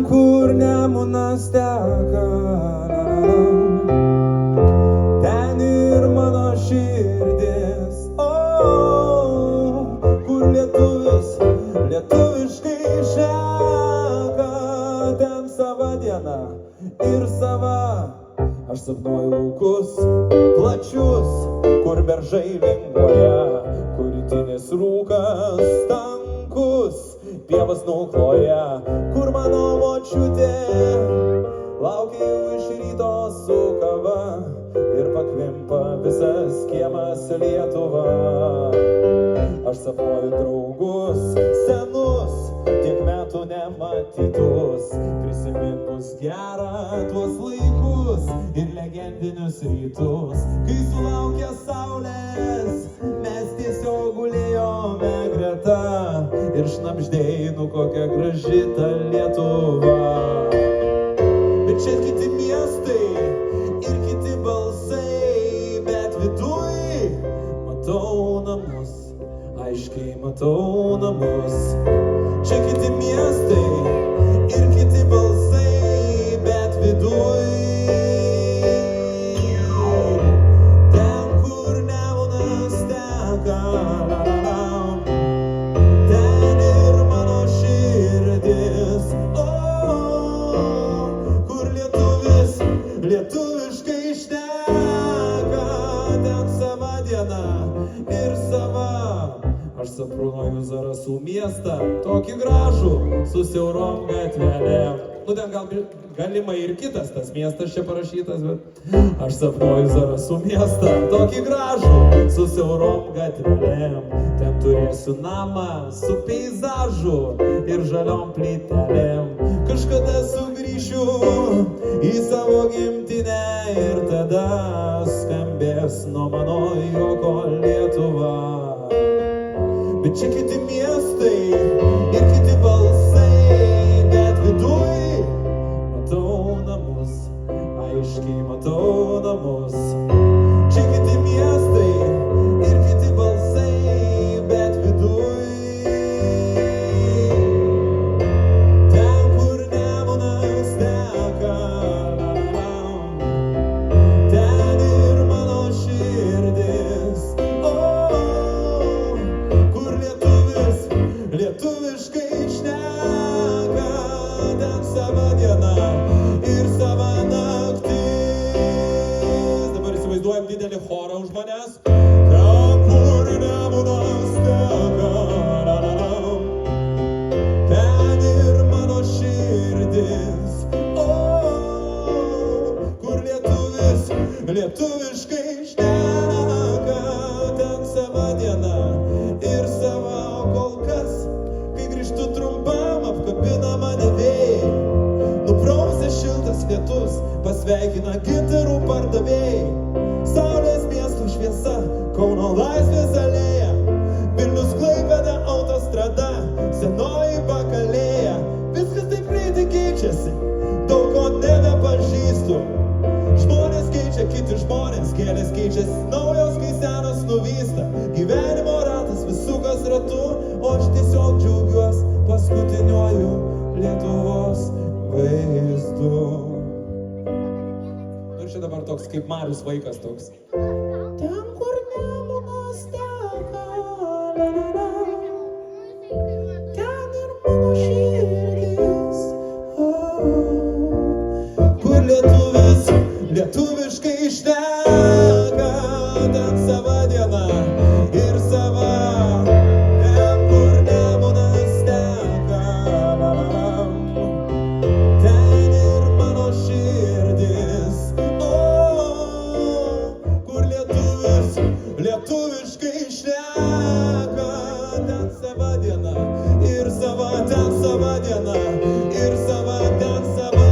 Kur Nemunas teka, ten ir mano širdis. O, kur lietuvis lietuviškai šneka, ten sava diena ir sava. Aš sapnuoju laukus plačius, kur beržai linguoja, kur rytinis rūkas tankus pievas nukloja, kur mano močiutė laukia jau iš ryto su kava ir pakvimpa visas kiemas Lietuva. Aš sapnuoju draugus senus, tiek metų nematytus, prisiminus gerą tuos laikus ir legendinius rytus, kai sulaukė saulės mes tiesiog gulėjome greta ir šnabždėjai, nu kokia graži ta Lietuva. Bet čia kiti miestai ir kiti balsai, bet viduj matau namus, aiškiai matau namus. Čia kiti miestai ir kiti balsai, bet viduj ten, kur Nemunas teka, ten ir mano širdis. O, kur lietuvis lietuviškai šneka, ten sava diena ir sava. Aš sapnuoju Zarasų miestą, tokį gražų, su siaurom gatvelėm. Nu ten galimai ir kitas tas miestas čia parašytas, bet aš sapnuoju Zarasų miestą, tokį gražų, su siaurom gatvelėm. Ten turėsiu namą su peizažu ir žaliom plytelėm. Kažkada sugrįšiu į savo gimtinę ir tada skambės nuo mano juoko Lietuva. Bet čia kiti miestai ir kiti balsai, bet viduj matau namus, aiškiai matau namus. Čia kiti miestai ir kiti balsai, bet viduj ten, kur Nemunas teka, ten ir mano širdis. Lietuviškai šneka, ten sava diena ir sava naktis. Dabar įsivaizduojam didelį chorą už manęs. Ten, kur Nemunas teka, ten ir mano širdis. O, kur lietuvis lietuviškai šneka, ten sava diena ir sava. Kol kas, kai grįžtu trumpam, apkabina mane vėjai, nuprausia šiltas lietus, pasveikina gintarų pardavėjai. Saulės miesto šviesa, Kauno Laisvės alėja, Vilnius Klaipėda autostrada, senoji Bakalėja. Viskas taip greitai keičiasi, daug ko nebepažįstu. Žmonės keičia, kiti žmonės, kelias keičiasi, naujos, kai senos nuvysta. Gyvenimo ratas vis sukas ratu, o aš tiesiog džiaugiuos paskutiniuoju Lietuvos vaizdu. Ir čia dabar toks kaip Marius vaikas toks. Ten, kur Nemunas teka, ten ir mano širdis. Kur lietuvis lietuviškai šneka, ten sava diena ir sava. Ten, kur Nemunas teka, ten ir mano širdis. O, kur lietuvis lietuviškai šneka, ten sava diena ir sava, ten sava diena ir sava, ten sava.